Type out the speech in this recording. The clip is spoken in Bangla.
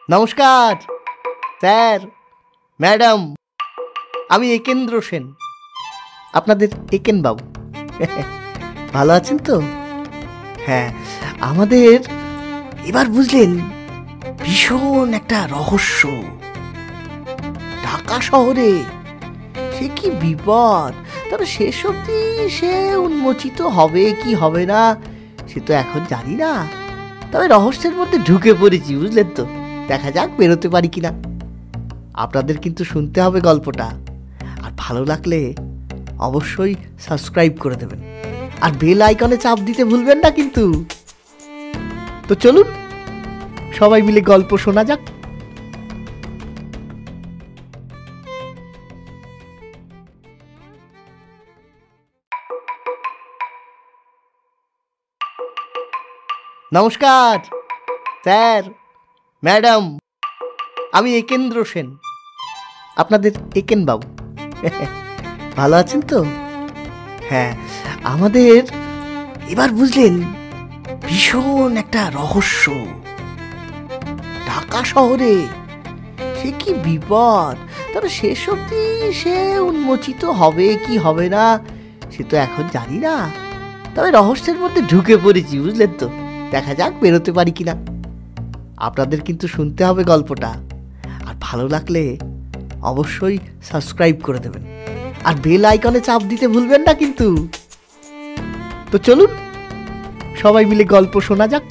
নমস্কার স্যার, ম্যাডাম। আমি একেন্দ্র সেন, আপনাদের একেন বাবু। ভালো আছেন তো? হ্যাঁ, আমাদের এবার বুঝলেন ভীষণ একটা রহস্য। ঢাকা শহরে সে কি বিপদ, তবে শেষ অবধি সে উন্মোচিত হবে কি হবে না সে তো এখন জানি না। তবে রহস্যের মধ্যে ঢুকে পড়েছি, বুঝলেন তো। দেখা যাক বেরোতে পারি কিনা। আপনাদের কিন্তু শুনতে হবে গল্পটা, আর ভালো লাগলে অবশ্যই সাবস্ক্রাইব করে দেবেন, আর বেল আইকনে চাপ দিতে ভুলবেন না কিন্তু। তো চলুন সবাই মিলে গল্প শোনা যাক। নমস্কার স্যার, ম্যাডাম। আমি একেন্দ্র সেন, আপনাদের একেন বাবু। ভালো আছেন তো? হ্যাঁ, আমাদের এবার বুঝলেন ভীষণ একটা রহস্য। ঢাকা শহরে সে কি বিপদ, তবে শেষ অবধি সে উন্মোচিত হবে কি হবে না সে তো এখন জানি না। তবে রহস্যের মধ্যে ঢুকে পড়েছি, বুঝলেন তো। দেখা যাক বেরোতে পারি কিনা। আপনাদের কিন্তু শুনতে হবে গল্পটা, আর ভালো লাগলে অবশ্যই সাবস্ক্রাইব করে দেবেন, আর বেল আইকনে চাপ দিতে ভুলবেন না কিন্তু। তো চলুন সবাই মিলে গল্প শোনা যাক।